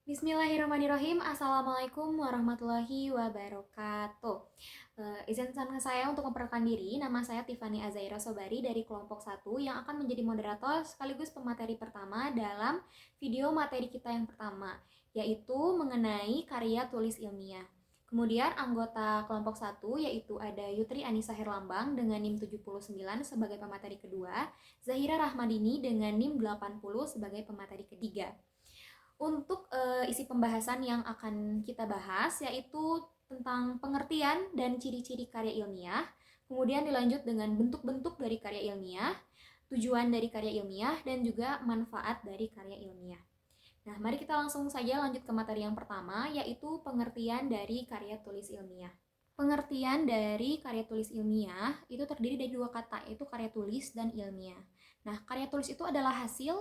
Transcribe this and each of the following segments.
Bismillahirrahmanirrahim. Assalamualaikum warahmatullahi wabarakatuh. Izinkan saya untuk memperkenalkan diri. Nama saya Tiffany Azaira Sobari dari kelompok 1 yang akan menjadi moderator sekaligus pemateri pertama dalam video materi kita yang pertama, yaitu mengenai karya tulis ilmiah. Kemudian anggota kelompok 1 yaitu ada Yutri Anissa Herlambang dengan NIM 79 sebagai pemateri kedua, Zahira Rahmadini dengan NIM 80 sebagai pemateri ketiga. Untuk isi pembahasan yang akan kita bahas yaitu tentang pengertian dan ciri-ciri karya ilmiah, kemudian dilanjut dengan bentuk-bentuk dari karya ilmiah, tujuan dari karya ilmiah, dan juga manfaat dari karya ilmiah. Nah, mari kita langsung saja lanjut ke materi yang pertama, yaitu pengertian dari karya tulis ilmiah. Pengertian dari karya tulis ilmiah itu terdiri dari dua kata, yaitu karya tulis dan ilmiah. Nah, karya tulis itu adalah hasil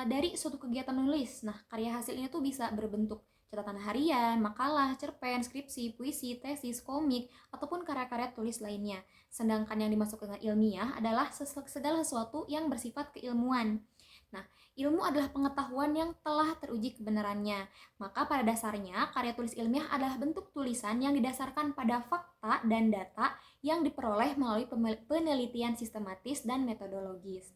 dari suatu kegiatan menulis. Nah, karya hasil ini tuh bisa berbentuk catatan harian, makalah, cerpen, skripsi, puisi, tesis, komik, ataupun karya-karya tulis lainnya. Sedangkan yang dimaksud dengan ilmiah adalah segala sesuatu yang bersifat keilmuan. Nah, ilmu adalah pengetahuan yang telah teruji kebenarannya. Maka pada dasarnya, karya tulis ilmiah adalah bentuk tulisan yang didasarkan pada fakta dan data yang diperoleh melalui penelitian sistematis dan metodologis.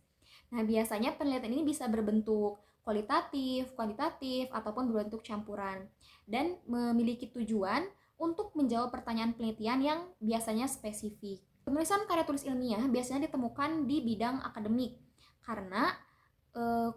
Nah, biasanya penelitian ini bisa berbentuk kualitatif, kuantitatif, ataupun berbentuk campuran. Dan memiliki tujuan untuk menjawab pertanyaan penelitian yang biasanya spesifik. Penulisan karya tulis ilmiah biasanya ditemukan di bidang akademik, karena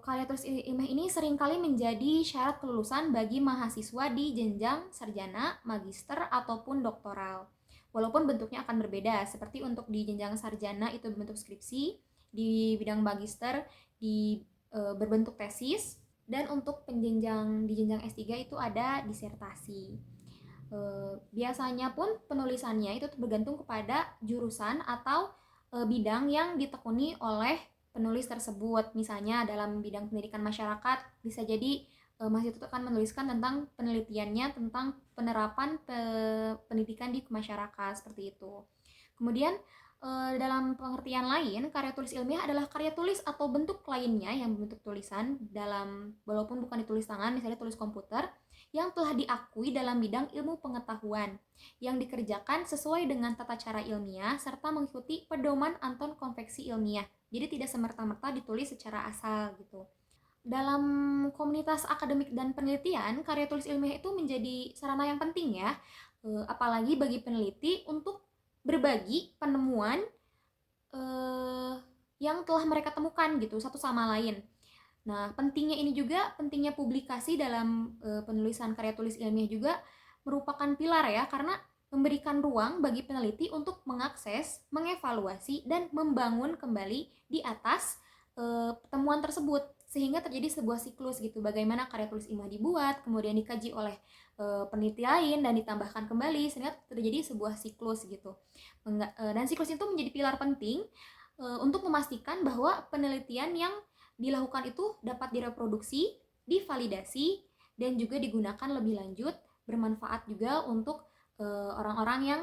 karya tulis ilmiah ini seringkali menjadi syarat kelulusan bagi mahasiswa di jenjang sarjana, magister, ataupun doktoral. Walaupun bentuknya akan berbeda, seperti untuk di jenjang sarjana itu berbentuk skripsi, di bidang magister di berbentuk tesis, dan untuk penjenjang di jenjang S3 itu ada disertasi. Biasanya pun penulisannya itu bergantung kepada jurusan atau bidang yang ditekuni oleh penulis tersebut. Misalnya dalam bidang pendidikan masyarakat bisa jadi mahasiswa itu akan menuliskan tentang penelitiannya tentang penerapan pendidikan di masyarakat seperti itu. Kemudian dalam pengertian lain, karya tulis ilmiah adalah karya tulis atau bentuk lainnya yang berbentuk tulisan dalam walaupun bukan ditulis tangan, misalnya tulis komputer, yang telah diakui dalam bidang ilmu pengetahuan, yang dikerjakan sesuai dengan tata cara ilmiah serta mengikuti pedoman Anton Konveksi Ilmiah. Jadi tidak semerta-merta ditulis secara asal gitu. Dalam komunitas akademik dan penelitian, karya tulis ilmiah itu menjadi sarana yang penting ya, apalagi bagi peneliti untuk berbagi penemuan yang telah mereka temukan gitu satu sama lain. Nah, pentingnya publikasi dalam penulisan karya tulis ilmiah juga merupakan pilar ya, karena memberikan ruang bagi peneliti untuk mengakses, mengevaluasi, dan membangun kembali di atas temuan tersebut, sehingga terjadi sebuah siklus gitu, bagaimana karya tulis ilmiah dibuat, kemudian dikaji oleh peneliti lain dan ditambahkan kembali, sehingga terjadi sebuah siklus gitu. Dan siklus itu menjadi pilar penting untuk memastikan bahwa penelitian yang dilakukan itu dapat direproduksi, divalidasi, dan juga digunakan lebih lanjut, bermanfaat juga untuk orang-orang yang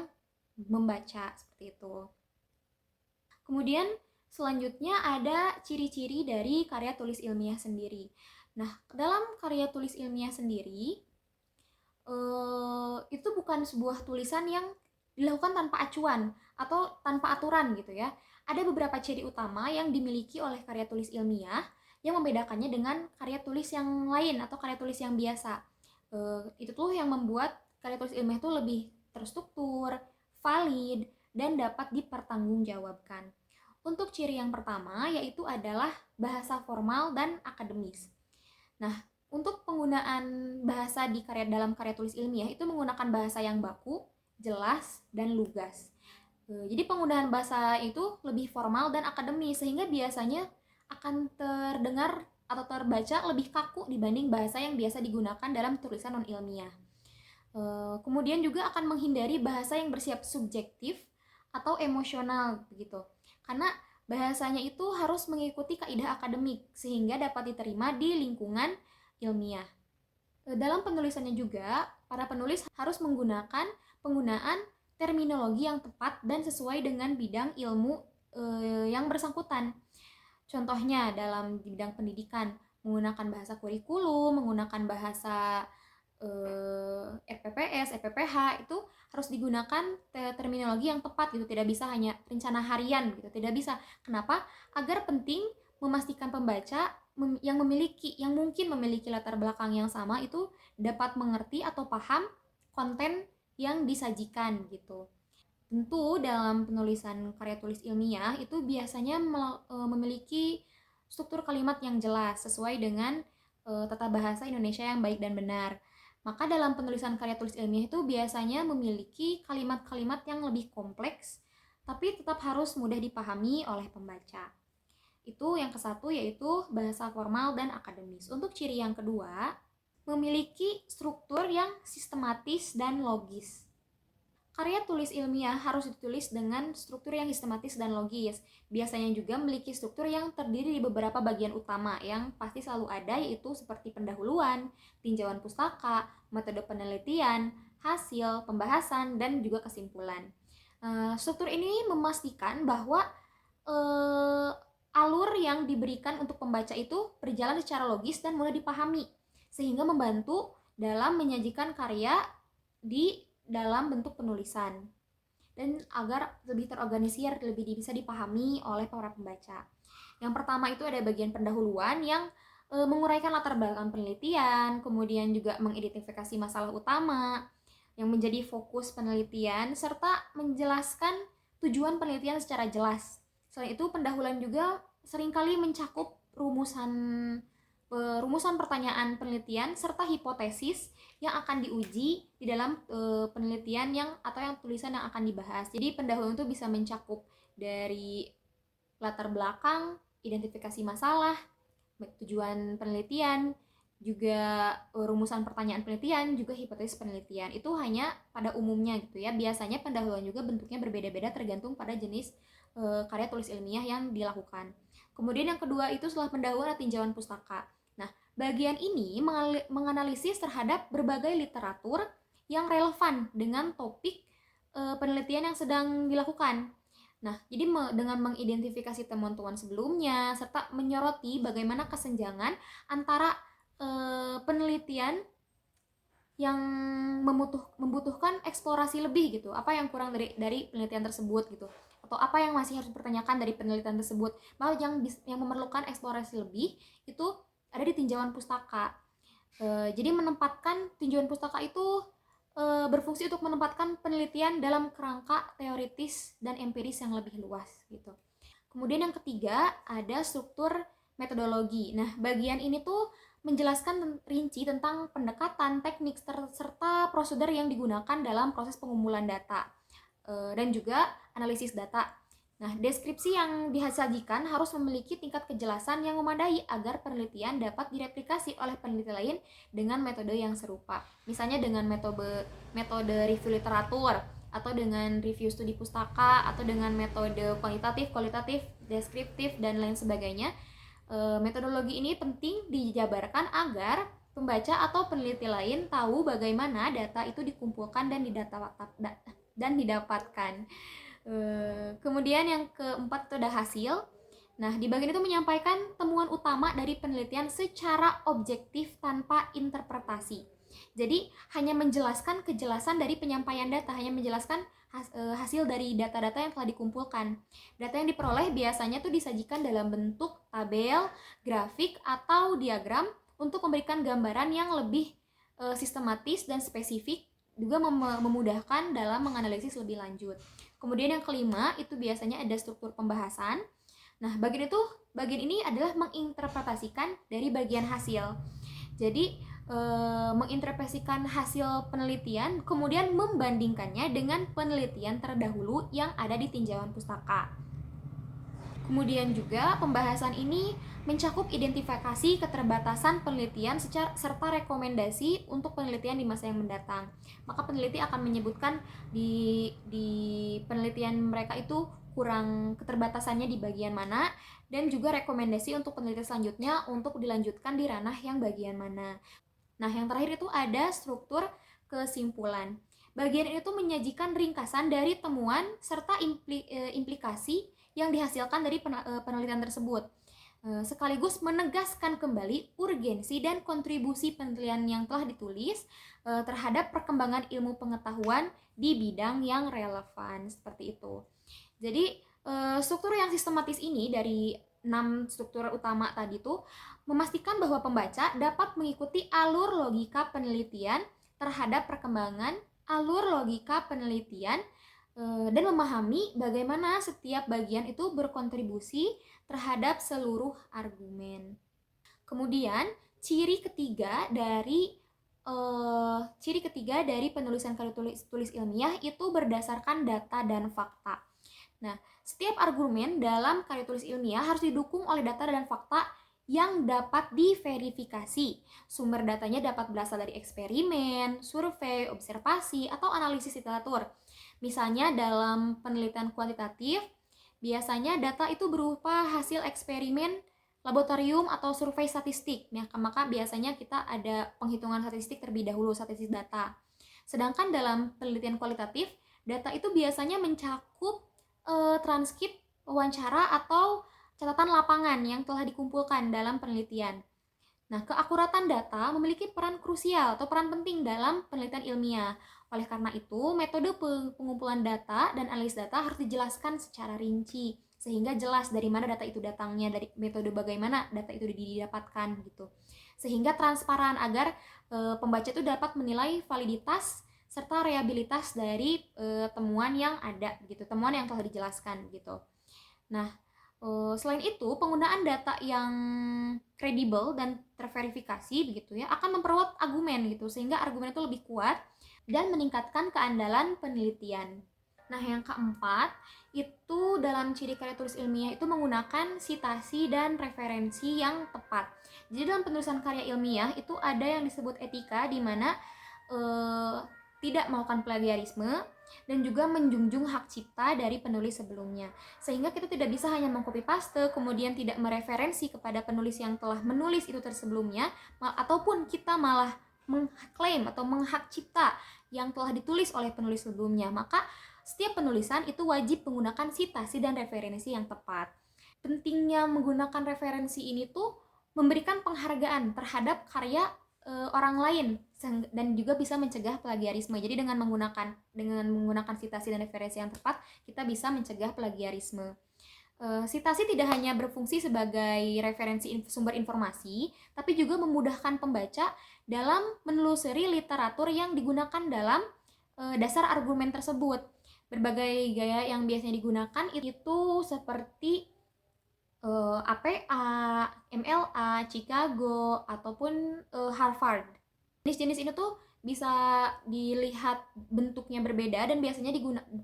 membaca seperti itu. Kemudian selanjutnya ada ciri-ciri dari karya tulis ilmiah sendiri. Nah, dalam karya tulis ilmiah sendiri itu bukan sebuah tulisan yang dilakukan tanpa acuan atau tanpa aturan gitu ya. Ada beberapa ciri utama yang dimiliki oleh karya tulis ilmiah yang membedakannya dengan karya tulis yang lain atau karya tulis yang biasa. Itu tuh yang membuat karya tulis ilmiah itu lebih terstruktur, valid, dan dapat dipertanggungjawabkan. Untuk ciri yang pertama yaitu adalah bahasa formal dan akademis. Nah, untuk penggunaan bahasa dalam karya tulis ilmiah itu menggunakan bahasa yang baku, jelas, dan lugas. Jadi penggunaan bahasa itu lebih formal dan akademis, sehingga biasanya akan terdengar atau terbaca lebih kaku dibanding bahasa yang biasa digunakan dalam tulisan non ilmiah. Kemudian juga akan menghindari bahasa yang bersifat subjektif atau emosional begitu, karena bahasanya itu harus mengikuti kaidah akademik sehingga dapat diterima di lingkungan ilmiah. Dalam penulisannya juga, para penulis harus menggunakan penggunaan terminologi yang tepat dan sesuai dengan bidang ilmu yang bersangkutan. Contohnya dalam bidang pendidikan, menggunakan bahasa kurikulum, menggunakan bahasa RPPS, RPPH, itu harus digunakan terminologi yang tepat gitu, tidak bisa hanya rencana harian gitu, tidak bisa. Kenapa? Agar penting memastikan pembaca yang mungkin memiliki latar belakang yang sama itu dapat mengerti atau paham konten yang disajikan gitu. Tentu dalam penulisan karya tulis ilmiah itu biasanya memiliki struktur kalimat yang jelas sesuai dengan tata bahasa Indonesia yang baik dan benar. Maka dalam penulisan karya tulis ilmiah itu biasanya memiliki kalimat-kalimat yang lebih kompleks, tapi tetap harus mudah dipahami oleh pembaca. Itu yang ke-1, yaitu bahasa formal dan akademis. Untuk ciri yang kedua, memiliki struktur yang sistematis dan logis. Karya tulis ilmiah harus ditulis dengan struktur yang sistematis dan logis. Biasanya juga memiliki struktur yang terdiri di beberapa bagian utama yang pasti selalu ada, yaitu seperti pendahuluan, tinjauan pustaka, metode penelitian, hasil, pembahasan, dan juga kesimpulan. Struktur ini memastikan bahwa alur yang diberikan untuk pembaca itu berjalan secara logis dan mudah dipahami, sehingga membantu dalam menyajikan karya di dalam bentuk penulisan dan agar lebih terorganisir, lebih bisa dipahami oleh para pembaca. Yang pertama itu ada bagian pendahuluan yang menguraikan latar belakang penelitian, kemudian juga mengidentifikasi masalah utama yang menjadi fokus penelitian serta menjelaskan tujuan penelitian secara jelas. Selain itu, pendahuluan juga seringkali mencakup rumusan pertanyaan penelitian serta hipotesis yang akan diuji di dalam penelitian atau tulisan yang akan dibahas. Jadi pendahuluan itu bisa mencakup dari latar belakang, identifikasi masalah, tujuan penelitian, juga rumusan pertanyaan penelitian, juga hipotesis penelitian. Itu hanya pada umumnya gitu ya. Biasanya pendahuluan juga bentuknya berbeda-beda tergantung pada jenis karya tulis ilmiah yang dilakukan. Kemudian yang kedua itu setelah pendahuluan ada tinjauan pustaka. Nah, bagian ini menganalisis terhadap berbagai literatur yang relevan dengan topik penelitian yang sedang dilakukan. Nah, jadi dengan mengidentifikasi temuan-temuan sebelumnya serta menyoroti bagaimana kesenjangan antara penelitian yang membutuhkan eksplorasi lebih gitu, apa yang kurang dari penelitian tersebut gitu, atau apa yang masih harus dipertanyakan dari penelitian tersebut. Malah yang memerlukan eksplorasi lebih itu ada di tinjauan pustaka. Jadi menempatkan tinjauan pustaka itu berfungsi untuk menempatkan penelitian dalam kerangka teoritis dan empiris yang lebih luas gitu. Kemudian yang ketiga ada struktur metodologi. Nah, bagian ini tuh menjelaskan rinci tentang pendekatan, teknik, serta prosedur yang digunakan dalam proses pengumpulan data dan juga analisis data. Nah, deskripsi yang disajikan harus memiliki tingkat kejelasan yang memadai agar penelitian dapat direplikasi oleh peneliti lain dengan metode yang serupa. Misalnya dengan metode review literatur, atau dengan review studi pustaka, atau dengan metode kualitatif, deskriptif, dan lain sebagainya. Metodologi ini penting dijabarkan agar pembaca atau peneliti lain tahu bagaimana data itu dikumpulkan dan didapatkan. Kemudian yang keempat itu ada hasil. Nah, di bagian itu menyampaikan temuan utama dari penelitian secara objektif tanpa interpretasi. Jadi hanya menjelaskan kejelasan dari penyampaian data, hanya menjelaskan hasil dari data-data yang telah dikumpulkan. Data yang diperoleh biasanya tuh disajikan dalam bentuk tabel, grafik, atau diagram untuk memberikan gambaran yang lebih sistematis dan spesifik, juga memudahkan dalam menganalisis lebih lanjut. Kemudian yang kelima itu biasanya ada struktur pembahasan. Nah, bagian ini adalah menginterpretasikan dari bagian hasil. Jadi menginterpretasikan hasil penelitian, kemudian membandingkannya dengan penelitian terdahulu yang ada di tinjauan pustaka. Kemudian juga pembahasan ini mencakup identifikasi keterbatasan penelitian serta rekomendasi untuk penelitian di masa yang mendatang. Maka peneliti akan menyebutkan di penelitian mereka itu kurang keterbatasannya di bagian mana, dan juga rekomendasi untuk penelitian selanjutnya untuk dilanjutkan di ranah yang bagian mana. Nah, yang terakhir itu ada struktur kesimpulan. Bagian ini tuh menyajikan ringkasan dari temuan serta implikasi yang dihasilkan dari penelitian tersebut. sekaligus menegaskan kembali urgensi dan kontribusi penelitian yang telah ditulis terhadap perkembangan ilmu pengetahuan di bidang yang relevan, seperti itu. Jadi struktur yang sistematis ini dari 6 struktur utama tadi tuh memastikan bahwa pembaca dapat mengikuti alur logika penelitian terhadap perkembangan alur logika penelitian dan memahami bagaimana setiap bagian itu berkontribusi terhadap seluruh argumen. Kemudian ciri ketiga dari penulisan karya tulis ilmiah itu berdasarkan data dan fakta. Nah, setiap argumen dalam karya tulis ilmiah harus didukung oleh data dan fakta yang dapat diverifikasi. Sumber datanya dapat berasal dari eksperimen, survei, observasi, atau analisis literatur. Misalnya dalam penelitian kuantitatif, biasanya data itu berupa hasil eksperimen laboratorium atau survei statistik. Nah, maka biasanya kita ada penghitungan statistik terlebih dahulu, statistik data. Sedangkan dalam penelitian kualitatif, data itu biasanya mencakup transkrip wawancara atau catatan lapangan yang telah dikumpulkan dalam penelitian. Nah, keakuratan data memiliki peran krusial atau peran penting dalam penelitian ilmiah. Oleh karena itu, metode pengumpulan data dan analisis data harus dijelaskan secara rinci sehingga jelas dari mana data itu datangnya, dari metode bagaimana data itu didapatkan gitu. Sehingga transparan agar pembaca itu dapat menilai validitas serta reliabilitas dari temuan yang ada gitu, temuan yang telah dijelaskan gitu. Nah, selain itu penggunaan data yang kredibel dan terverifikasi begitu ya akan memperkuat argumen gitu, sehingga argumen itu lebih kuat dan meningkatkan keandalan penelitian. Nah, yang keempat itu dalam ciri karya tulis ilmiah itu menggunakan sitasi dan referensi yang tepat. Jadi dalam penulisan karya ilmiah itu ada yang disebut etika, di mana tidak melakukan plagiarisme dan juga menjunjung hak cipta dari penulis sebelumnya. Sehingga kita tidak bisa hanya mengcopy paste kemudian tidak mereferensi kepada penulis yang telah menulis itu sebelumnya, ataupun kita malah mengklaim atau menghak cipta yang telah ditulis oleh penulis sebelumnya. Maka setiap penulisan itu wajib menggunakan sitasi dan referensi yang tepat. Pentingnya menggunakan referensi ini tuh memberikan penghargaan terhadap karya orang lain dan juga bisa mencegah plagiarisme. Jadi dengan menggunakan sitasi dan referensi yang tepat, kita bisa mencegah plagiarisme. Sitasi tidak hanya berfungsi sebagai referensi sumber informasi, tapi juga memudahkan pembaca dalam menelusuri literatur yang digunakan dalam dasar argumen tersebut. Berbagai gaya yang biasanya digunakan itu seperti APA, MLA, Chicago, ataupun Harvard. Jenis-jenis ini tuh bisa dilihat bentuknya berbeda dan biasanya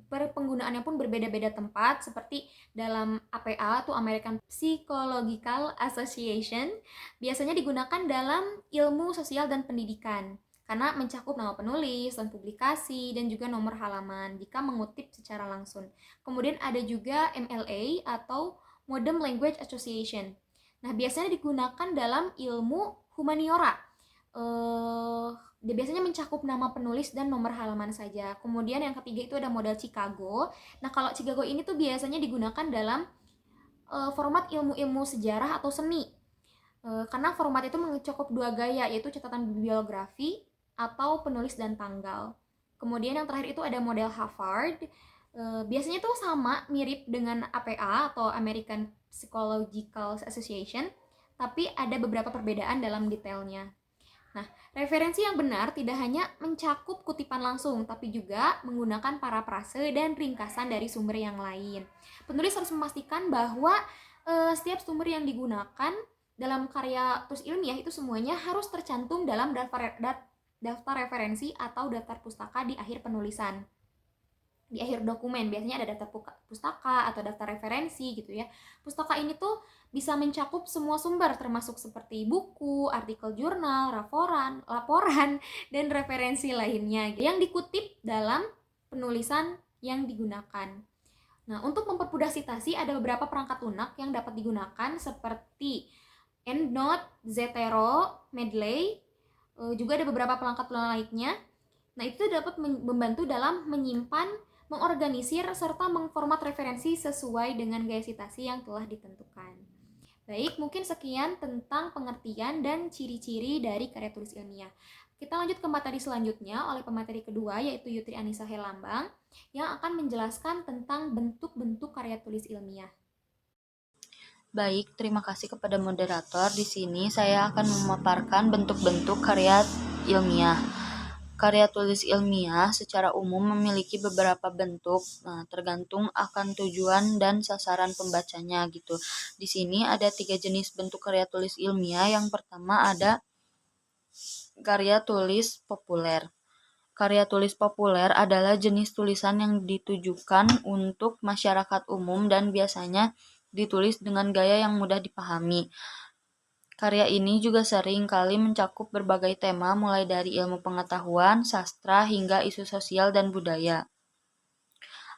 penggunaannya pun berbeda-beda tempat, seperti dalam APA atau American Psychological Association biasanya digunakan dalam ilmu sosial dan pendidikan karena mencakup nama penulis, dan publikasi, dan juga nomor halaman jika mengutip secara langsung. Kemudian ada juga MLA atau Modern Language Association. Nah, biasanya digunakan dalam ilmu humaniora. Dia biasanya mencakup nama penulis dan nomor halaman saja. Kemudian yang ketiga itu ada model Chicago. Nah, kalau Chicago ini tuh biasanya digunakan dalam format ilmu-ilmu sejarah atau seni. Karena format itu mencakup dua gaya, yaitu catatan bibliografi atau penulis dan tanggal. Kemudian yang terakhir itu ada model Harvard. Biasanya tuh sama, mirip dengan APA atau American Psychological Association, tapi ada beberapa perbedaan dalam detailnya. Nah, referensi yang benar tidak hanya mencakup kutipan langsung, tapi juga menggunakan parafrase dan ringkasan dari sumber yang lain. Penulis harus memastikan bahwa setiap sumber yang digunakan dalam karya tulis ilmiah itu semuanya harus tercantum dalam daftar referensi atau daftar pustaka di akhir penulisan. Di akhir dokumen biasanya ada daftar pustaka atau daftar referensi gitu ya. Pustaka ini tuh bisa mencakup semua sumber termasuk seperti buku, artikel jurnal, laporan, dan referensi lainnya yang dikutip dalam penulisan yang digunakan. Nah, untuk mempermudah sitasi ada beberapa perangkat lunak yang dapat digunakan seperti EndNote, Zotero, Mendeley, juga ada beberapa perangkat lunak lainnya. Nah, itu dapat membantu dalam menyimpan, mengorganisir, serta mengformat referensi sesuai dengan gaya sitasi yang telah ditentukan. Baik, mungkin sekian tentang pengertian dan ciri-ciri dari karya tulis ilmiah. Kita lanjut ke materi selanjutnya oleh pemateri kedua yaitu Yutri Anissa Helambang yang akan menjelaskan tentang bentuk-bentuk karya tulis ilmiah. Baik, terima kasih kepada moderator. Di sini saya akan memaparkan bentuk-bentuk karya ilmiah. Karya tulis ilmiah secara umum memiliki beberapa bentuk, tergantung akan tujuan dan sasaran pembacanya gitu. Di sini ada 3 jenis bentuk karya tulis ilmiah. Yang pertama ada karya tulis populer. Karya tulis populer adalah jenis tulisan yang ditujukan untuk masyarakat umum dan biasanya ditulis dengan gaya yang mudah dipahami. Karya ini juga sering kali mencakup berbagai tema mulai dari ilmu pengetahuan, sastra, hingga isu sosial dan budaya.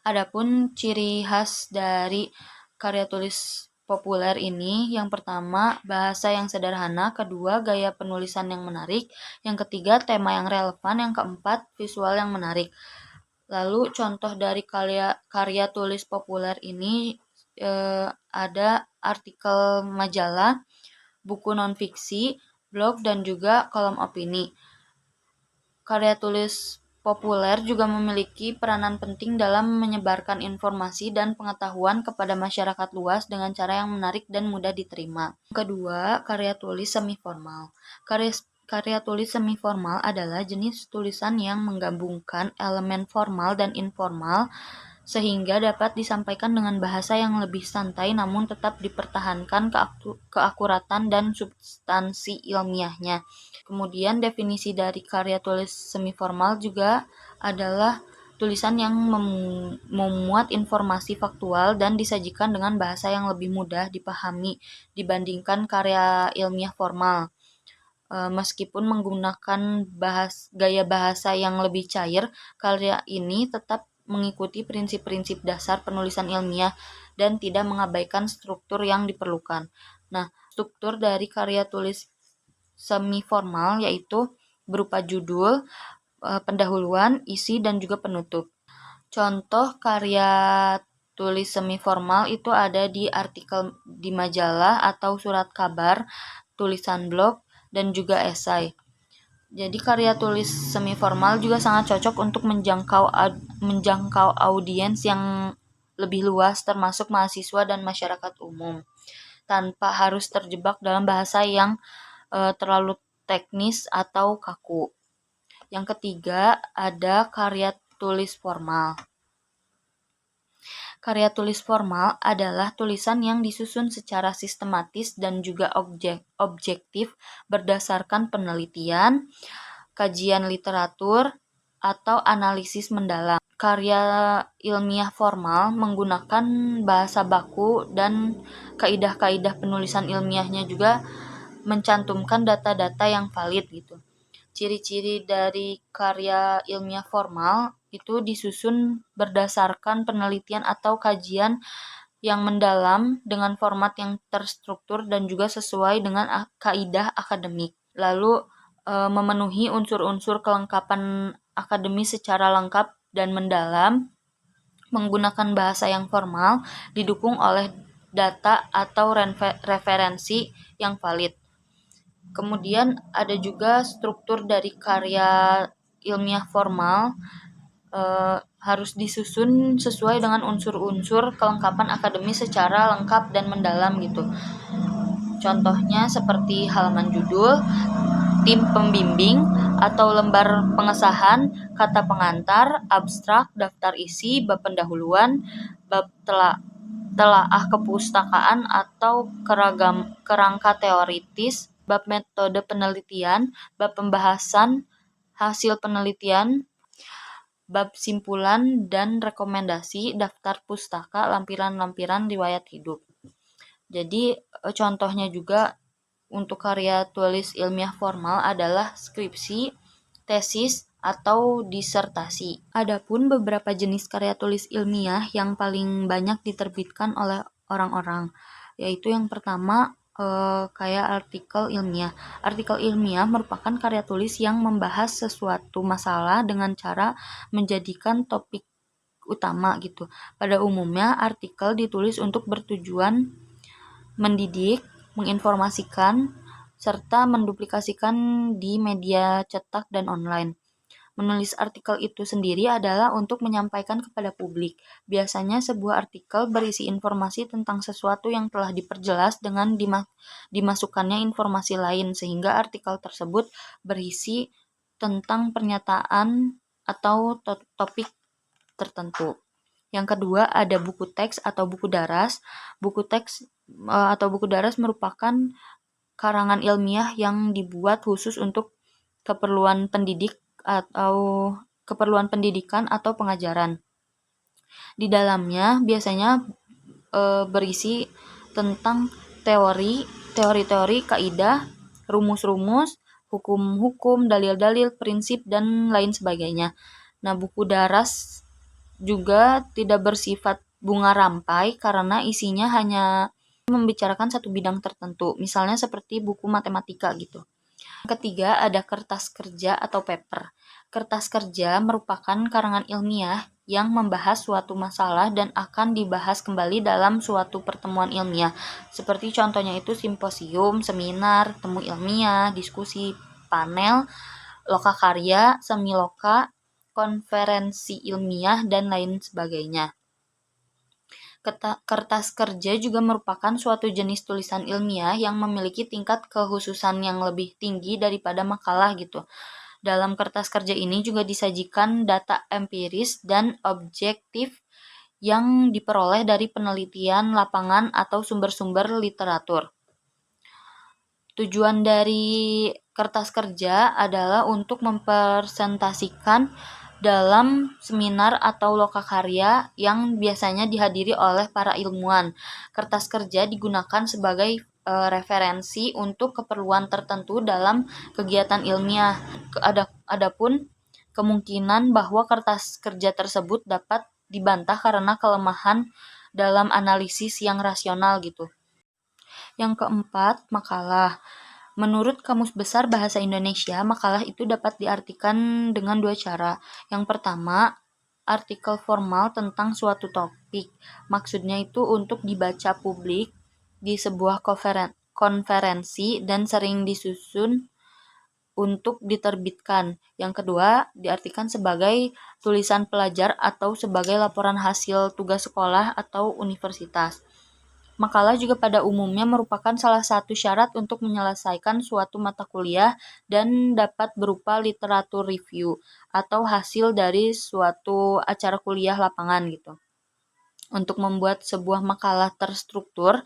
Adapun ciri khas dari karya tulis populer ini, yang pertama bahasa yang sederhana, kedua gaya penulisan yang menarik, yang ketiga tema yang relevan, yang keempat visual yang menarik. Lalu contoh dari karya tulis populer ini ada artikel majalah, buku non-fiksi, blog, dan juga kolom opini. Karya tulis populer juga memiliki peranan penting dalam menyebarkan informasi dan pengetahuan kepada masyarakat luas dengan cara yang menarik dan mudah diterima. Kedua, karya tulis semi-formal. Karya tulis semi-formal adalah jenis tulisan yang menggabungkan elemen formal dan informal sehingga dapat disampaikan dengan bahasa yang lebih santai namun tetap dipertahankan keakuratan dan substansi ilmiahnya. Kemudian definisi dari karya tulis semiformal juga adalah tulisan yang memuat informasi faktual dan disajikan dengan bahasa yang lebih mudah dipahami dibandingkan karya ilmiah formal. Meskipun menggunakan gaya bahasa yang lebih cair, karya ini tetap mengikuti prinsip-prinsip dasar penulisan ilmiah dan tidak mengabaikan struktur yang diperlukan. Nah, struktur dari karya tulis semi-formal yaitu berupa judul, pendahuluan, isi, dan juga penutup. Contoh karya tulis semi-formal itu ada di artikel di majalah atau surat kabar, tulisan blog, dan juga esai. Jadi karya tulis semi formal juga sangat cocok untuk menjangkau audiens yang lebih luas termasuk mahasiswa dan masyarakat umum tanpa harus terjebak dalam bahasa yang terlalu teknis atau kaku. Yang ketiga ada karya tulis formal. Karya tulis formal adalah tulisan yang disusun secara sistematis dan juga objektif berdasarkan penelitian, kajian literatur, atau analisis mendalam. Karya ilmiah formal menggunakan bahasa baku dan kaidah-kaidah penulisan ilmiahnya juga mencantumkan data-data yang valid gitu. Ciri-ciri dari karya ilmiah formal itu disusun berdasarkan penelitian atau kajian yang mendalam dengan format yang terstruktur dan juga sesuai dengan kaidah akademik. Lalu memenuhi unsur-unsur kelengkapan akademis secara lengkap dan mendalam, menggunakan bahasa yang formal, didukung oleh data atau referensi yang valid. Kemudian ada juga struktur dari karya ilmiah formal harus disusun sesuai dengan unsur-unsur kelengkapan akademis secara lengkap dan mendalam gitu. Contohnya seperti halaman judul, tim pembimbing atau lembar pengesahan, kata pengantar, abstrak, daftar isi, bab pendahuluan, bab telaah kepustakaan atau kerangka teoritis, bab metode penelitian, bab pembahasan hasil penelitian, bab simpulan dan rekomendasi, daftar pustaka, lampiran-lampiran riwayat hidup. Jadi contohnya juga untuk karya tulis ilmiah formal adalah skripsi, tesis, atau disertasi. Adapun beberapa jenis karya tulis ilmiah yang paling banyak diterbitkan oleh orang-orang, yaitu yang pertama kayak artikel ilmiah. Artikel ilmiah merupakan karya tulis yang membahas sesuatu masalah dengan cara menjadikan topik utama gitu. Pada umumnya artikel ditulis untuk bertujuan mendidik, menginformasikan, serta menduplikasikan di media cetak dan online. Menulis artikel itu sendiri adalah untuk menyampaikan kepada publik. Biasanya sebuah artikel berisi informasi tentang sesuatu yang telah diperjelas dengan dimasukkannya informasi lain, sehingga artikel tersebut berisi tentang pernyataan atau topik tertentu. Yang kedua ada buku teks atau buku daras. Buku teks atau buku daras merupakan karangan ilmiah yang dibuat khusus untuk keperluan pendidikan atau pengajaran. Di dalamnya biasanya berisi tentang teori-teori, kaidah, rumus-rumus, hukum-hukum, dalil-dalil, prinsip, dan lain sebagainya. Nah, buku daras juga tidak bersifat bunga rampai karena isinya hanya membicarakan satu bidang tertentu, misalnya seperti buku matematika gitu. Ketiga, ada kertas kerja atau paper. Kertas kerja merupakan karangan ilmiah yang membahas suatu masalah dan akan dibahas kembali dalam suatu pertemuan ilmiah. Seperti contohnya itu simposium, seminar, temu ilmiah, diskusi, panel, lokakarya, semiloka, konferensi ilmiah, dan lain sebagainya. Kertas kerja juga merupakan suatu jenis tulisan ilmiah yang memiliki tingkat kekhususan yang lebih tinggi daripada makalah gitu. Dalam kertas kerja ini juga disajikan data empiris dan objektif yang diperoleh dari penelitian lapangan atau sumber-sumber literatur. Tujuan dari kertas kerja adalah untuk mempresentasikan dalam seminar atau lokakarya yang biasanya dihadiri oleh para ilmuwan. Kertas kerja digunakan sebagai referensi untuk keperluan tertentu dalam kegiatan ilmiah. Adapun kemungkinan bahwa kertas kerja tersebut dapat dibantah karena kelemahan dalam analisis yang rasional gitu. Yang keempat, makalah. Menurut Kamus Besar Bahasa Indonesia, makalah itu dapat diartikan dengan dua cara. Yang pertama, artikel formal tentang suatu topik. Maksudnya itu untuk dibaca publik di sebuah konferensi dan sering disusun untuk diterbitkan. Yang kedua, diartikan sebagai tulisan pelajar atau sebagai laporan hasil tugas sekolah atau universitas. Makalah juga pada umumnya merupakan salah satu syarat untuk menyelesaikan suatu mata kuliah dan dapat berupa literatur review atau hasil dari suatu acara kuliah lapangan gitu. Untuk membuat sebuah makalah terstruktur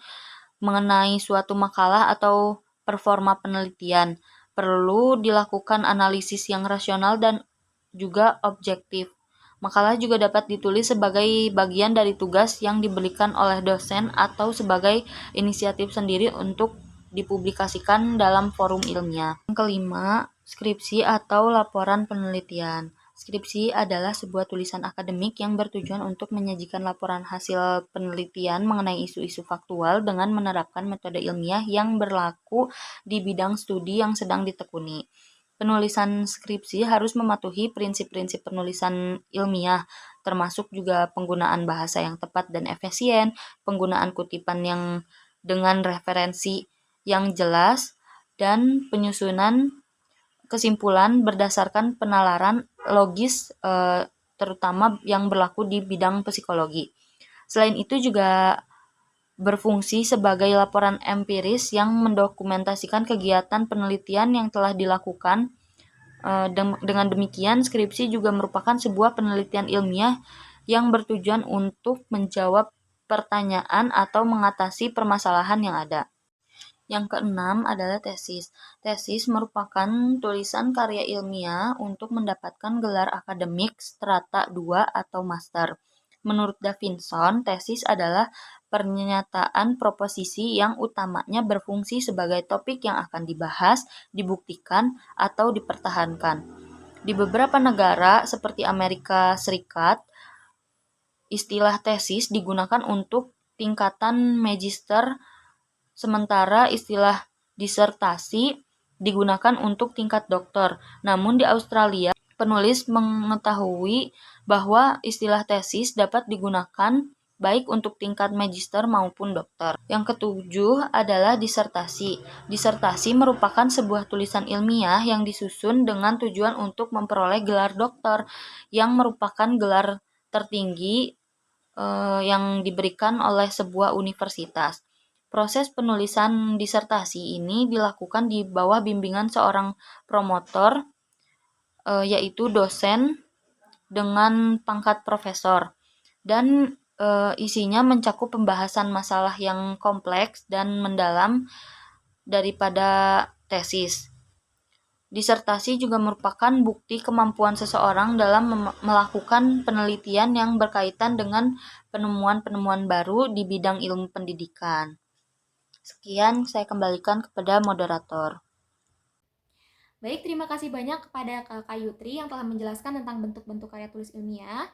mengenai suatu makalah atau performa penelitian, perlu dilakukan analisis yang rasional dan juga objektif. Makalah juga dapat ditulis sebagai bagian dari tugas yang diberikan oleh dosen atau sebagai inisiatif sendiri untuk dipublikasikan dalam forum ilmiah. Yang kelima, skripsi atau laporan penelitian. Skripsi adalah sebuah tulisan akademik yang bertujuan untuk menyajikan laporan hasil penelitian mengenai isu-isu faktual dengan menerapkan metode ilmiah yang berlaku di bidang studi yang sedang ditekuni. Penulisan skripsi harus mematuhi prinsip-prinsip penulisan ilmiah, termasuk juga penggunaan bahasa yang tepat dan efisien, penggunaan kutipan yang dengan referensi yang jelas, dan penyusunan kesimpulan berdasarkan penalaran logis terutama yang berlaku di bidang psikologi. Selain itu juga berfungsi sebagai laporan empiris yang mendokumentasikan kegiatan penelitian yang telah dilakukan. Dengan demikian, skripsi juga merupakan sebuah penelitian ilmiah yang bertujuan untuk menjawab pertanyaan atau mengatasi permasalahan yang ada. Yang keenam adalah tesis. Tesis merupakan tulisan karya ilmiah untuk mendapatkan gelar akademik strata 2 atau master. Menurut Davidson, tesis adalah pernyataan proposisi yang utamanya berfungsi sebagai topik yang akan dibahas, dibuktikan, atau dipertahankan. Di beberapa negara seperti Amerika Serikat, istilah tesis digunakan untuk tingkatan magister, sementara istilah disertasi digunakan untuk tingkat doktor. Namun di Australia, penulis mengetahui bahwa istilah tesis dapat digunakan baik untuk tingkat magister maupun dokter. Yang ketujuh adalah disertasi. Disertasi merupakan sebuah tulisan ilmiah yang disusun dengan tujuan untuk memperoleh gelar dokter, yang merupakan gelar tertinggi yang diberikan oleh sebuah universitas. Proses penulisan disertasi ini dilakukan di bawah bimbingan seorang promotor, yaitu dosen dengan pangkat profesor, dan isinya mencakup pembahasan masalah yang kompleks dan mendalam daripada tesis. Disertasi juga merupakan bukti kemampuan seseorang dalam melakukan penelitian yang berkaitan dengan penemuan-penemuan baru di bidang ilmu pendidikan. Sekian, saya kembalikan kepada moderator. Baik, terima kasih banyak kepada Kak Yutri yang telah menjelaskan tentang bentuk-bentuk karya tulis ilmiah.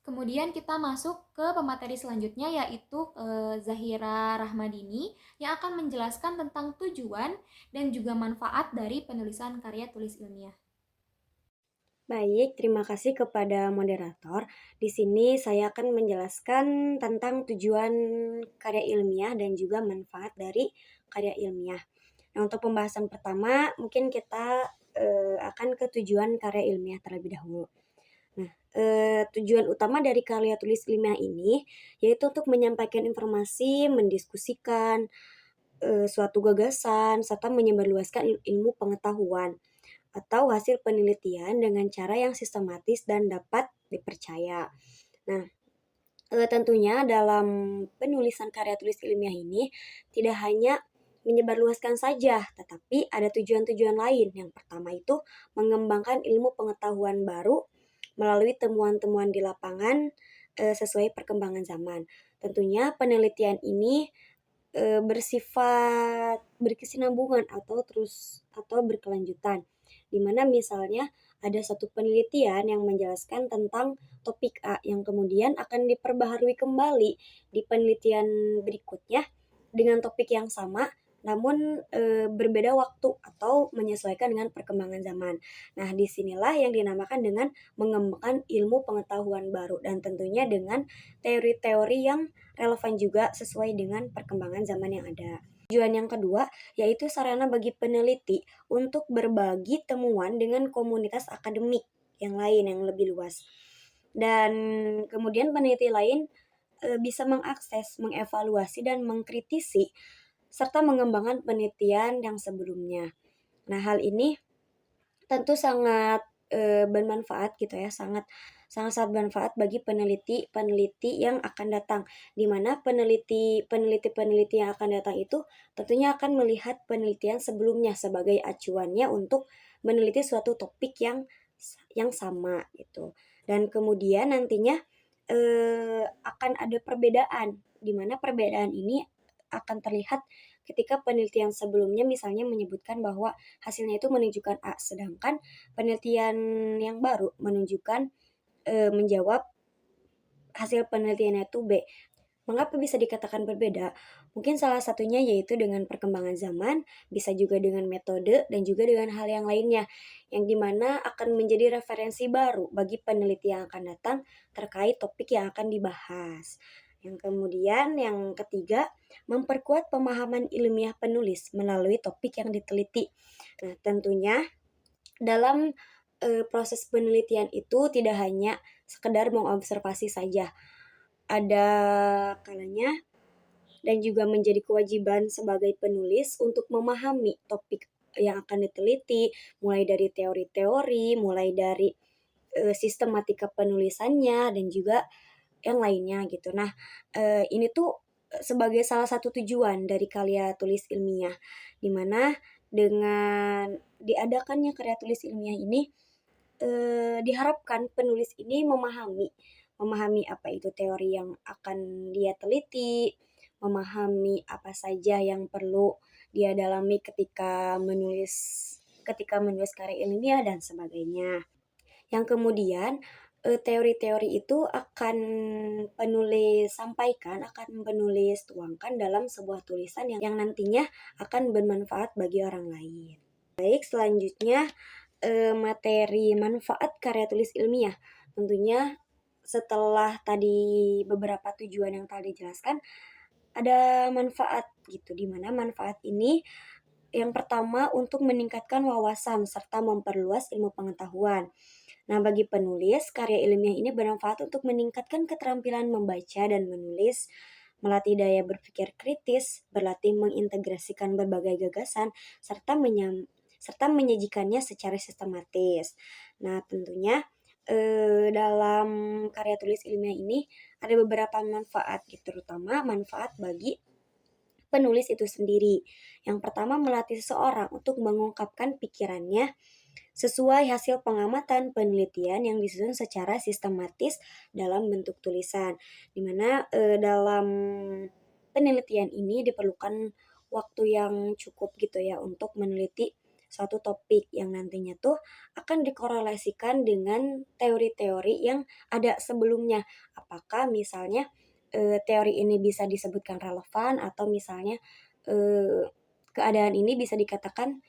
Kemudian kita masuk ke pemateri selanjutnya, yaitu Zahira Rahmadini yang akan menjelaskan tentang tujuan dan juga manfaat dari penulisan karya tulis ilmiah. Baik, terima kasih kepada moderator. Di sini saya akan menjelaskan tentang tujuan karya ilmiah dan juga manfaat dari karya ilmiah. Nah, untuk pembahasan pertama, mungkin kita akan ke tujuan karya ilmiah terlebih dahulu. Nah, tujuan utama dari karya tulis ilmiah ini yaitu untuk menyampaikan informasi, mendiskusikan suatu gagasan, serta menyebarluaskan ilmu pengetahuan atau hasil penelitian dengan cara yang sistematis dan dapat dipercaya. Nah, tentunya dalam penulisan karya tulis ilmiah ini tidak hanya menyebarluaskan saja, tetapi ada tujuan-tujuan lain. Yang pertama itu mengembangkan ilmu pengetahuan baru melalui temuan-temuan di lapangan sesuai perkembangan zaman. Tentunya penelitian ini bersifat berkesinambungan atau berkelanjutan, di mana misalnya ada satu penelitian yang menjelaskan tentang topik A yang kemudian akan diperbaharui kembali di penelitian berikutnya dengan topik yang sama namun berbeda waktu atau menyesuaikan dengan perkembangan zaman. Nah, disinilah yang dinamakan dengan mengembangkan ilmu pengetahuan baru dan tentunya dengan teori-teori yang relevan juga sesuai dengan perkembangan zaman yang ada. Tujuan yang kedua yaitu sarana bagi peneliti untuk berbagi temuan dengan komunitas akademik yang lain yang lebih luas. Dan kemudian peneliti lain bisa mengakses, mengevaluasi dan mengkritisi serta mengembangkan penelitian yang sebelumnya. Nah, hal ini tentu sangat bermanfaat gitu ya, sangat bermanfaat bagi peneliti yang akan datang, di mana peneliti yang akan datang itu tentunya akan melihat penelitian sebelumnya sebagai acuannya untuk meneliti suatu topik yang sama gitu. Dan kemudian nantinya akan ada perbedaan, di mana perbedaan ini akan terlihat ketika penelitian sebelumnya misalnya menyebutkan bahwa hasilnya itu menunjukkan A, sedangkan penelitian yang baru menunjukkan menjawab hasil penelitiannya itu B. Mengapa bisa dikatakan berbeda? Mungkin salah satunya yaitu dengan perkembangan zaman, bisa juga dengan metode, dan juga dengan hal yang lainnya, yang dimana akan menjadi referensi baru bagi peneliti yang akan datang terkait topik yang akan dibahas. Yang kemudian, yang ketiga, memperkuat pemahaman ilmiah penulis melalui topik yang diteliti. Nah, tentunya dalam proses penelitian itu tidak hanya sekedar mengobservasi saja. Ada kalanya dan juga menjadi kewajiban sebagai penulis untuk memahami topik yang akan diteliti, mulai dari teori-teori, mulai dari sistematika penulisannya, dan juga yang lainnya gitu. Nah, ini tuh sebagai salah satu tujuan dari karya tulis ilmiah, di mana dengan diadakannya karya tulis ilmiah ini diharapkan penulis ini memahami apa itu teori yang akan dia teliti, memahami apa saja yang perlu dia dalami ketika menulis karya ilmiah dan sebagainya. Yang kemudian teori-teori itu akan penulis tuangkan dalam sebuah tulisan yang nantinya akan bermanfaat bagi orang lain. Baik, selanjutnya materi manfaat karya tulis ilmiah. Tentunya setelah tadi beberapa tujuan yang tadi jelaskan, ada manfaat gitu, di mana manfaat ini yang pertama untuk meningkatkan wawasan serta memperluas ilmu pengetahuan. Nah, bagi penulis, karya ilmiah ini bermanfaat untuk meningkatkan keterampilan membaca dan menulis, melatih daya berpikir kritis, berlatih mengintegrasikan berbagai gagasan, serta menyajikannya secara sistematis. Nah, tentunya dalam karya tulis ilmiah ini ada beberapa manfaat, gitu, terutama manfaat bagi penulis itu sendiri. Yang pertama, melatih seseorang untuk mengungkapkan pikirannya sesuai hasil pengamatan penelitian yang disusun secara sistematis dalam bentuk tulisan. Di mana dalam penelitian ini diperlukan waktu yang cukup gitu ya untuk meneliti suatu topik yang nantinya tuh akan dikorelasikan dengan teori-teori yang ada sebelumnya. Apakah misalnya teori ini bisa disebutkan relevan atau misalnya eh, keadaan ini bisa dikatakan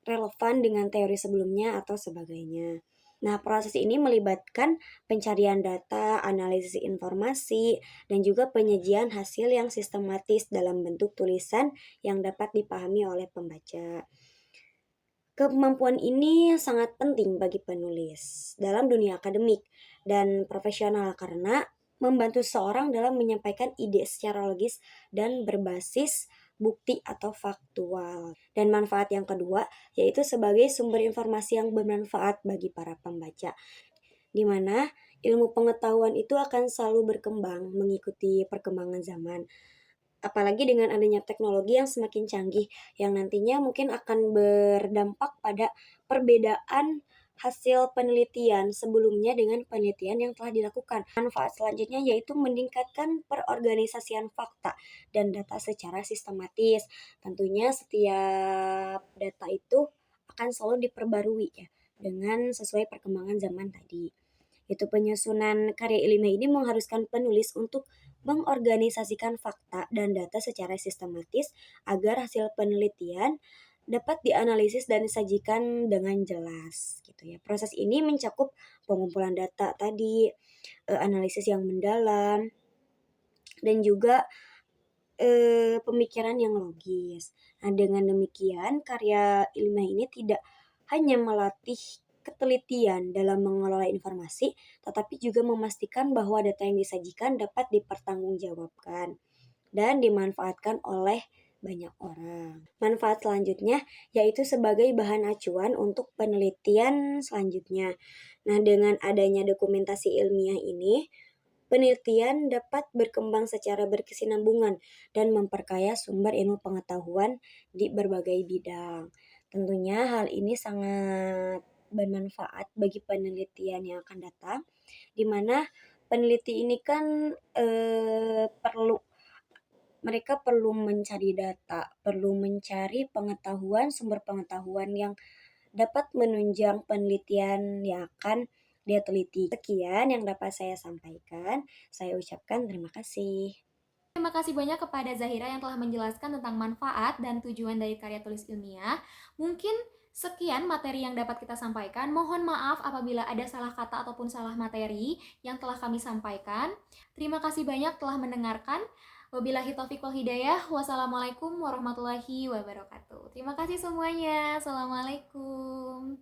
relevan dengan teori sebelumnya atau sebagainya. Nah, proses ini melibatkan pencarian data, analisis informasi, dan juga penyajian hasil yang sistematis dalam bentuk tulisan yang dapat dipahami oleh pembaca. Kemampuan ini sangat penting bagi penulis dalam dunia akademik dan profesional karena membantu seorang dalam menyampaikan ide secara logis dan berbasis bukti atau faktual. Dan manfaat yang kedua yaitu sebagai sumber informasi yang bermanfaat bagi para pembaca, di mana ilmu pengetahuan itu akan selalu berkembang mengikuti perkembangan zaman. Apalagi dengan adanya teknologi yang semakin canggih, yang nantinya mungkin akan berdampak pada perbedaan hasil penelitian sebelumnya dengan penelitian yang telah dilakukan. Manfaat selanjutnya yaitu meningkatkan perorganisasian fakta dan data secara sistematis. Tentunya setiap data itu akan selalu diperbarui ya dengan sesuai perkembangan zaman tadi. Itu penyusunan karya ilmiah ini mengharuskan penulis untuk mengorganisasikan fakta dan data secara sistematis agar hasil penelitian dapat dianalisis dan disajikan dengan jelas gitu ya. Proses ini mencakup pengumpulan data tadi, analisis yang mendalam, dan juga pemikiran yang logis. Nah, dengan demikian karya ilmiah ini tidak hanya melatih ketelitian dalam mengelola informasi, tetapi juga memastikan bahwa data yang disajikan dapat dipertanggungjawabkan dan dimanfaatkan oleh banyak orang. Manfaat selanjutnya yaitu sebagai bahan acuan untuk penelitian selanjutnya. Nah, dengan adanya dokumentasi ilmiah ini, penelitian dapat berkembang secara berkesinambungan dan memperkaya sumber ilmu pengetahuan di berbagai bidang. Tentunya hal ini sangat bermanfaat bagi penelitian yang akan datang, di mana peneliti ini kan mereka perlu mencari data, perlu mencari pengetahuan, sumber pengetahuan yang dapat menunjang penelitian yang akan dia teliti. Sekian yang dapat saya sampaikan. Saya ucapkan terima kasih. Terima kasih banyak kepada Zahira yang telah menjelaskan tentang manfaat dan tujuan dari karya tulis ilmiah. Mungkin sekian materi yang dapat kita sampaikan. Mohon maaf apabila ada salah kata ataupun salah materi yang telah kami sampaikan. Terima kasih banyak telah mendengarkan. Wabillahi taufiq wal hidayah. Wassalamualaikum warahmatullahi wabarakatuh. Terima kasih semuanya. Assalamualaikum.